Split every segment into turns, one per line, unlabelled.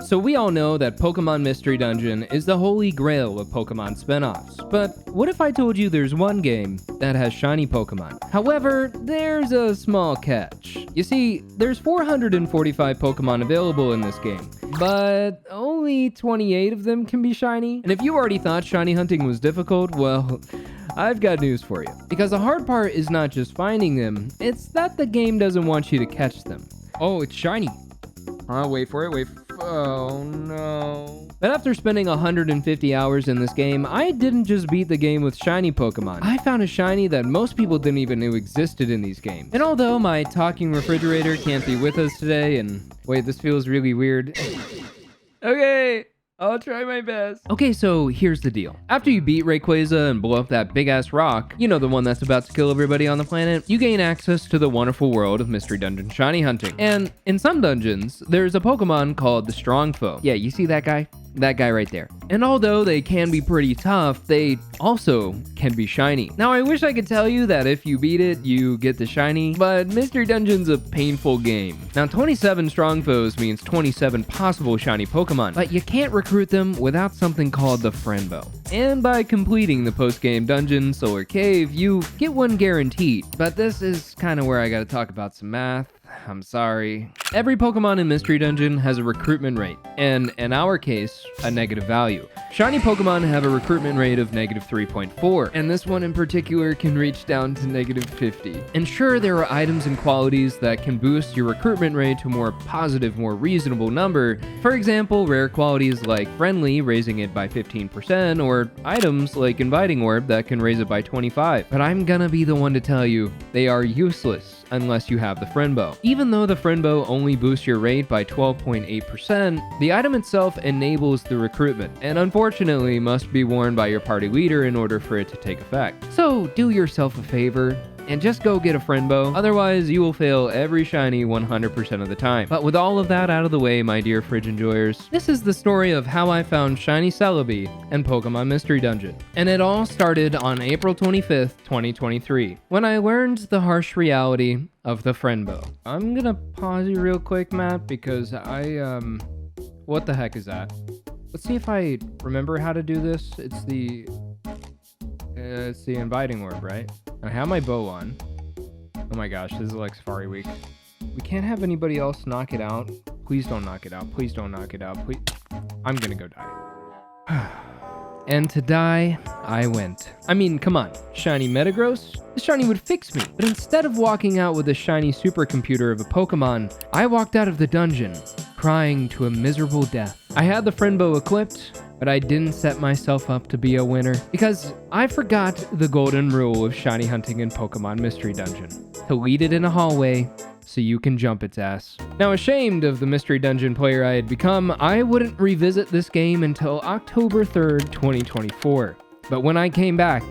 So we all know that Pokemon Mystery Dungeon is the holy grail of Pokemon spin-offs, but what if I told you there's one game that has shiny Pokemon? However, there's a small catch. You see, there's 445 Pokemon available in this game, but only 28 of them can be shiny. And if you already thought shiny hunting was difficult, well, I've got news for you. Because the hard part is not just finding them, it's that the game doesn't want you to catch them. Oh, it's shiny. Wait for it, oh no. But after spending 150 hours in this game, I didn't just beat the game with shiny Pokemon. I found a shiny that most people didn't even know existed in these games. And although my talking refrigerator can't be with us today, and wait, this feels really weird. Okay, I'll try my best. Okay, so here's the deal. After you beat Rayquaza and blow up that big-ass rock, you know, the one that's about to kill everybody on the planet, you gain access to the wonderful world of Mystery Dungeon shiny hunting. And in some dungeons, there's a Pokemon called the Strong Foe. Yeah, you see that guy? That guy right there. And although they can be pretty tough, they also can be shiny. Now, I wish I could tell you that if you beat it, you get the shiny, but Mystery Dungeon's a painful game. Now, 27 strong foes means 27 possible shiny Pokemon, but you can't recruit them without something called the friend bow. And by completing the post-game dungeon, Solar Cave, you get one guaranteed. But this is kind of where I gotta talk about some math. I'm sorry. Every Pokemon in Mystery Dungeon has a recruitment rate, and in our case, a negative value. Shiny Pokemon have a recruitment rate of negative 3.4, and this one in particular can reach down to negative 50. And sure, there are items and qualities that can boost your recruitment rate to a more positive, more reasonable number. For example, rare qualities like Friendly, raising it by 15%, or items like Inviting Orb that can raise it by 25. But I'm gonna be the one to tell you, they are useless unless you have the Friend Bow. Even though the Friend Bow only boosts your rate by 12.8%, the item itself enables the recruitment, and unfortunately must be worn by your party leader in order for it to take effect. So do yourself a favor and just go get a Friend Bow, otherwise you will fail every shiny 100% of the time. But with all of that out of the way, my dear fridge enjoyers, this is the story of how I found Shiny Celebi and Pokemon Mystery Dungeon. And it all started on April 25th, 2023, when I learned the harsh reality of the Friend Bow. I'm gonna pause you real quick, Matt, because what the heck is that? Let's see if I remember how to do this. It's the Inviting Orb, right? I have my bow on. Oh my gosh, this is like Safari Week. We can't have anybody else knock it out. Please don't knock it out. Please don't knock it out. Please. I'm gonna go die. And to die, I went. I mean, come on. Shiny Metagross? The shiny would fix me. But instead of walking out with a shiny supercomputer of a Pokemon, I walked out of the dungeon, crying to a miserable death. I had the Friend Bow equipped, but I didn't set myself up to be a winner because I forgot the golden rule of shiny hunting in Pokemon Mystery Dungeon: to lead it in a hallway so you can jump its ass. Now, ashamed of the Mystery Dungeon player I had become, I wouldn't revisit this game until October 3rd, 2024. But when I came back,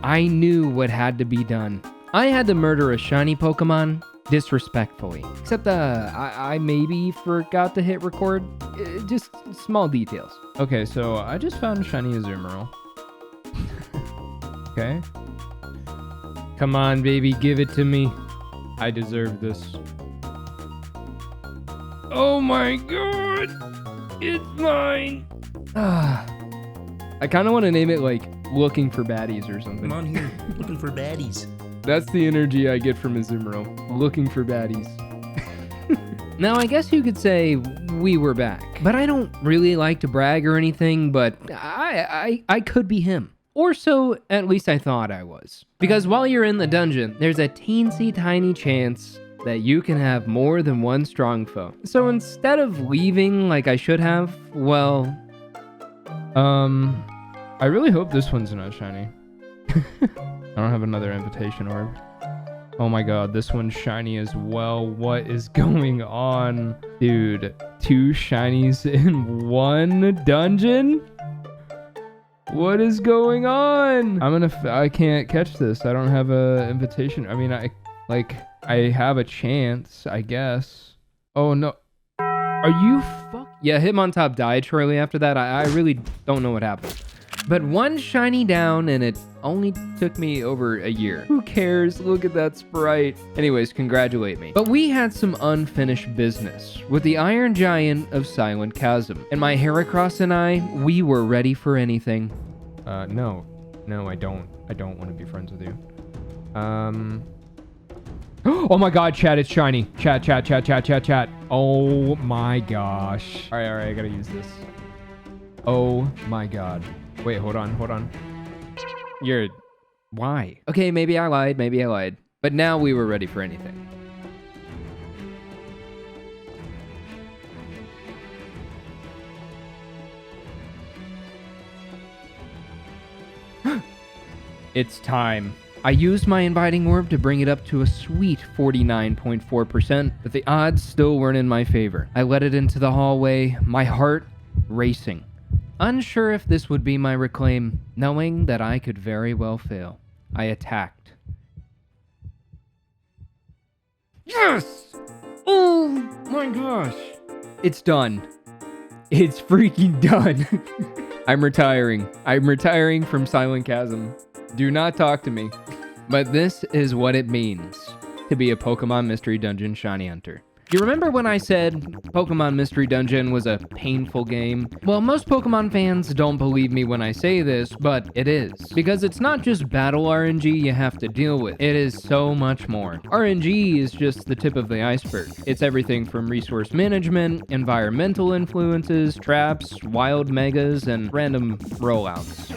I knew what had to be done. I had to murder a shiny Pokemon disrespectfully. Except I maybe forgot to hit record. Just small details. Okay, so I just found shiny Azumarill. Okay. Come on, baby, give it to me. I deserve this. Oh my god! It's mine! I kind of want to name it like Looking for Baddies or something.
Come on here, looking for baddies.
That's the energy I get from Azumarill. Looking for baddies. Now, I guess you could say we were back. But I don't really like to brag or anything, but I could be him. Or so at least I thought I was. Because while you're in the dungeon, there's a teensy tiny chance that you can have more than one strong foe. So instead of leaving like I should have, well, I really hope this one's not shiny. I don't have another invitation orb. Oh my god, this one's shiny as well. What is going on? Dude, 2 shinies in one dungeon? What is going on? I can't catch this. I don't have a invitation. I mean, I have a chance, I guess. Oh no. Are you Yeah, Hitmontop died shortly after that. I really don't know what happened. But one shiny down and it Only took me over a year. Who cares? Look at that sprite. Anyways, congratulate me. But we had some unfinished business with the Iron Giant of Silent Chasm. And my Heracross and I, we were ready for anything. No, I don't want to be friends with you. Oh my god, chat, it's shiny. Chat. Oh my gosh. All right, I gotta use this. Oh my god. Wait, hold on. Why? Okay, maybe I lied. But now we were ready for anything. It's time. I used my inviting orb to bring it up to a sweet 49.4%, but the odds still weren't in my favor. I led it into the hallway, my heart racing. Unsure if this would be my reclaim, knowing that I could very well fail. I attacked. Yes! Oh my gosh. It's done. It's freaking done. I'm retiring from Silent Chasm. Do not talk to me. But this is what it means to be a Pokemon Mystery Dungeon Shiny Hunter. Do you remember when I said Pokemon Mystery Dungeon was a painful game? Well, most Pokemon fans don't believe me when I say this, but it is. Because it's not just battle RNG you have to deal with. It is so much more. RNG is just the tip of the iceberg. It's everything from resource management, environmental influences, traps, wild megas, and random rollouts.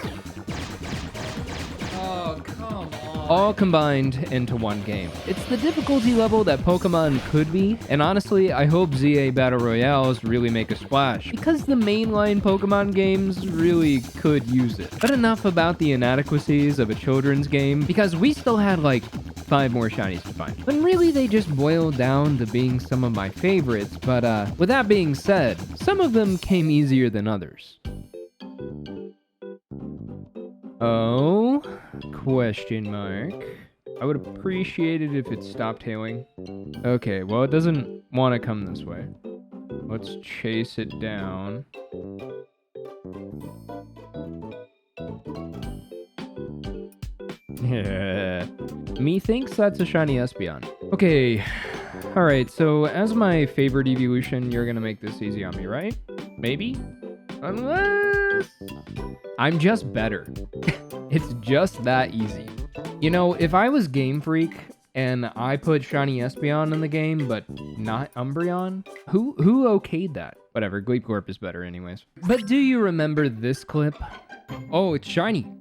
All combined into one game. It's the difficulty level that Pokemon could be, and honestly, I hope ZA Battle Royales really make a splash, because the mainline Pokemon games really could use it. But enough about the inadequacies of a children's game, because we still had like 5 more shinies to find. When really they just boiled down to being some of my favorites, but with that being said, some of them came easier than others. Oh? Question mark. I would appreciate it if it stopped hailing. Okay, well, it doesn't want to come this way. Let's chase it down. Yeah. Methinks that's a shiny Espeon. Okay. Alright, so as my favorite evolution, you're gonna make this easy on me, right? Maybe? Unless... I'm just better. It's just that easy. You know, if I was Game Freak and I put Shiny Espeon in the game, but not Umbreon, who okayed that? Whatever, Gleepcorp is better anyways. But do you remember this clip? Oh, it's shiny.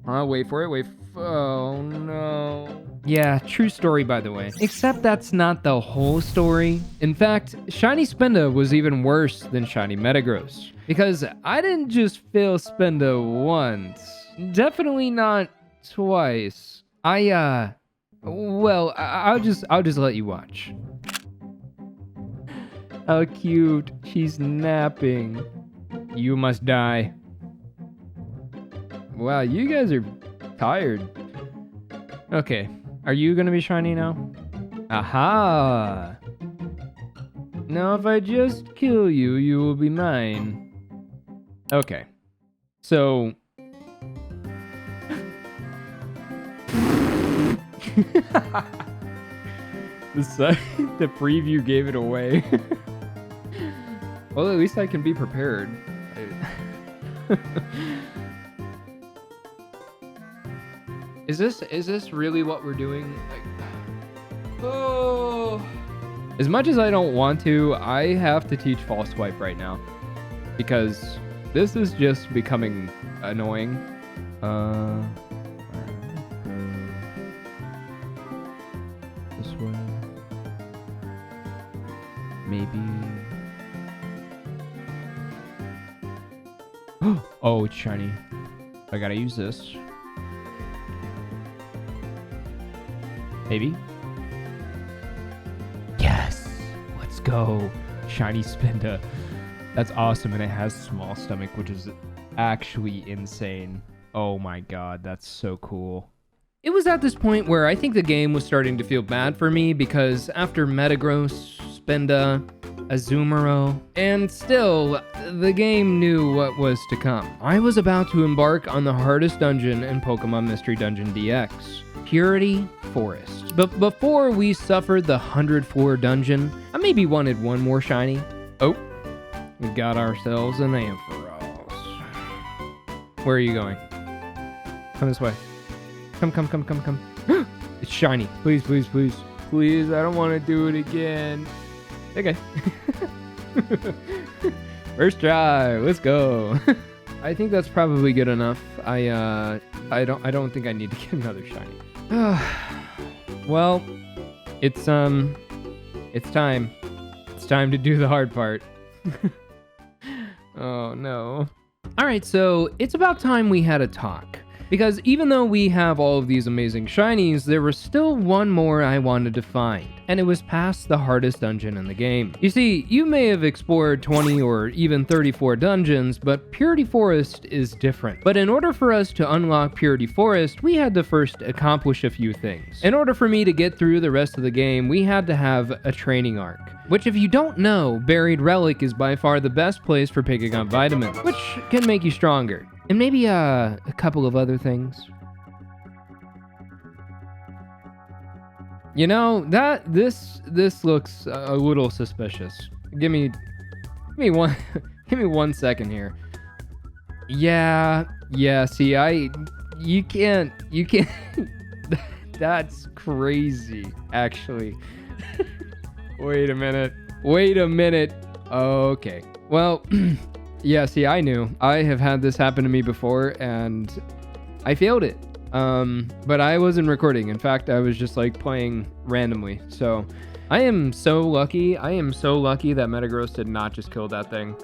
Wait for it, oh no. Yeah, true story by the way. Except that's not the whole story. In fact, Shiny Spinda was even worse than Shiny Metagross. Because I didn't just fail Spinda once. Definitely not twice. Well, I'll just let you watch. How cute. She's napping. You must die. Wow, you guys are tired. Okay, are you gonna be shiny now? Aha! Now if I just kill you, you will be mine. Okay, so... the preview gave it away. Well, at least I can be prepared. Is this really what we're doing? Like, oh. As much as I don't want to, I have to teach false swipe right now because this is just becoming annoying. This way. Maybe. Oh, it's shiny. I gotta use this. Maybe. Yes! Let's go. Shiny Spinda. That's awesome, and it has small stomach, which is actually insane. Oh my god, that's so cool. It was at this point where I think the game was starting to feel bad for me because after Metagross, Spinda, Azumarill, and still, the game knew what was to come. I was about to embark on the hardest dungeon in Pokemon Mystery Dungeon DX, Purity Forest. But before we suffered the 100 floor dungeon, I maybe wanted one more shiny. Oh, we got ourselves an Ampharos. Where are you going? Come this way. Come. It's shiny. Please. Please, I don't want to do it again. Okay. First try. Let's go. I think that's probably good enough. I don't think I need to get another shiny. Well, it's time. It's time to do the hard part. Oh no. All right, so it's about time we had a talk. Because even though we have all of these amazing shinies, there was still one more I wanted to find, and it was past the hardest dungeon in the game. You see, you may have explored 20 or even 34 dungeons, but Purity Forest is different. But in order for us to unlock Purity Forest, we had to first accomplish a few things. In order for me to get through the rest of the game, we had to have a training arc. Which, if you don't know, Buried Relic is by far the best place for picking up vitamins, which can make you stronger. And maybe a couple of other things. You know, this looks a little suspicious. Give me one give me 1 second here. Yeah, see, you can't that's crazy, actually. Wait a minute. Okay. Well, yeah, see, I knew. I have had this happen to me before, and I failed it. But I wasn't recording. In fact, I was just like playing randomly. So I am so lucky. that Metagross did not just kill that thing.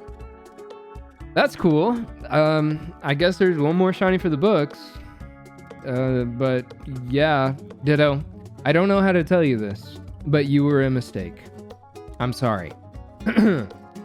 That's cool. I guess there's one more shiny for the books. But yeah, ditto. I don't know how to tell you this, but you were a mistake. I'm sorry.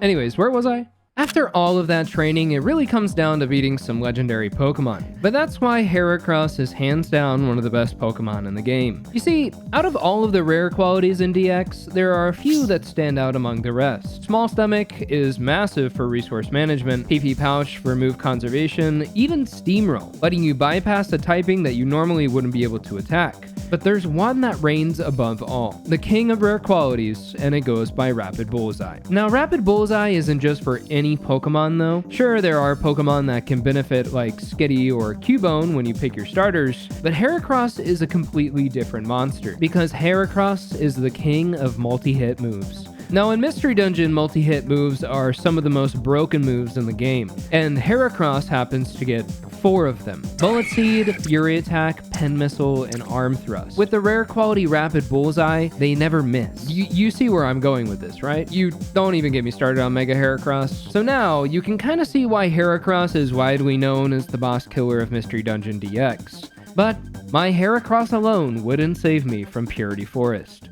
Anyways, where was I? After all of that training, it really comes down to beating some legendary Pokemon. But that's why Heracross is hands down one of the best Pokemon in the game. You see, out of all of the rare qualities in DX, there are a few that stand out among the rest. Small Stomach is massive for resource management, PP Pouch for move conservation, even Steamroll, letting you bypass a typing that you normally wouldn't be able to attack. But there's one that reigns above all, the king of rare qualities, and it goes by Rapid Bullseye. Now, Rapid Bullseye isn't just for any Pokemon though. Sure, there are Pokemon that can benefit like Skitty or Cubone when you pick your starters, but Heracross is a completely different monster, because Heracross is the king of multi-hit moves. Now, in Mystery Dungeon, multi-hit moves are some of the most broken moves in the game, and Heracross happens to get 4 of them. Bullet Seed, Fury Attack, Pen Missile, and Arm Thrust. With the rare quality Rapid Bullseye, they never miss. You see where I'm going with this, right? You don't even get me started on Mega Heracross. So now, you can kind of see why Heracross is widely known as the boss killer of Mystery Dungeon DX. But my Heracross alone wouldn't save me from Purity Forest.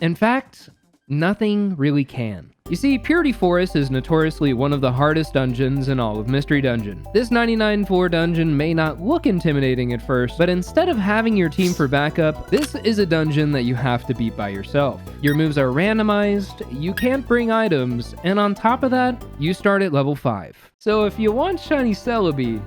In fact, nothing really can. You see, Purity Forest is notoriously one of the hardest dungeons in all of Mystery Dungeon. This 99 floor dungeon may not look intimidating at first, but instead of having your team for backup, this is a dungeon that you have to beat by yourself. Your moves are randomized, you can't bring items, and on top of that, you start at level 5. So if you want Shiny Celebi,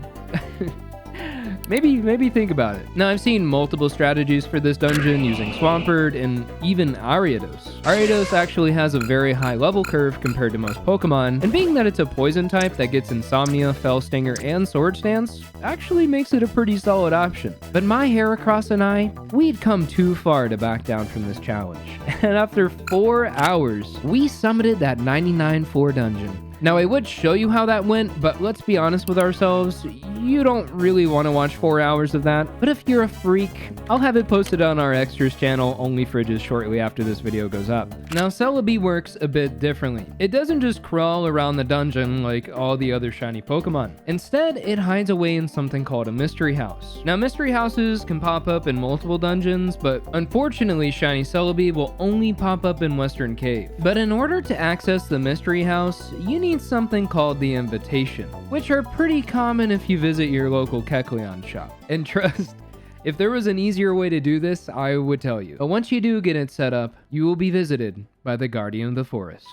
Maybe think about it. Now, I've seen multiple strategies for this dungeon using Swampert and even Ariados. Ariados actually has a very high level curve compared to most Pokemon, and being that it's a poison type that gets Insomnia, Fell Stinger, and Swords Dance, actually makes it a pretty solid option. But my Heracross and I, we'd come too far to back down from this challenge. And after 4 hours, we summited that 99 floor dungeon. Now, I would show you how that went, but let's be honest with ourselves, you don't really want to watch 4 hours of that. But if you're a freak, I'll have it posted on our Extras channel, Only Fridges, shortly after this video goes up. Now, Celebi works a bit differently. It doesn't just crawl around the dungeon like all the other shiny Pokemon. Instead, it hides away in something called a mystery house. Now, mystery houses can pop up in multiple dungeons, but unfortunately, Shiny Celebi will only pop up in Western Cave. But in order to access the mystery house, you need something called the Invitation, which are pretty common if you visit your local Kecleon shop. And trust, if there was an easier way to do this, I would tell you. But once you do get it set up, you will be visited by the Guardian of the Forest.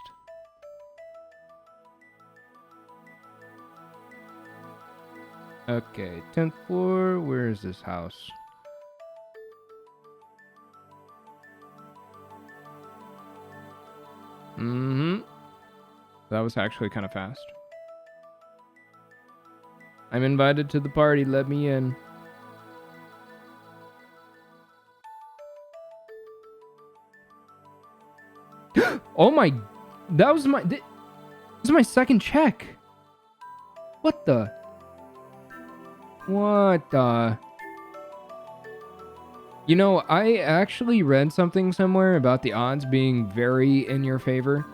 Okay, 10th floor. Where is this house? Mm-hmm. That was actually kind of fast. I'm invited to the party. Let me in. Oh my... That was my... This is my second check. What the... What the... You know, I actually read something somewhere about the odds being very in your favor.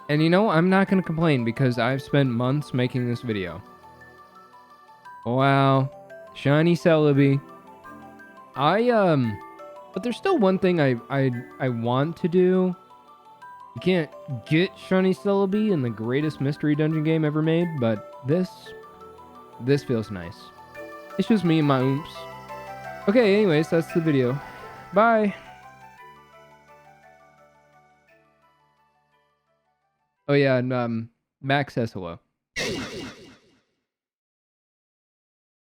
And you know, I'm not going to complain because I've spent months making this video. Wow. Shiny Celebi. But there's still one thing I want to do. You can't get Shiny Celebi in the greatest mystery dungeon game ever made, but this feels nice. It's just me and my oomph. Okay, anyways, that's the video. Bye. Oh yeah, and Max says hello.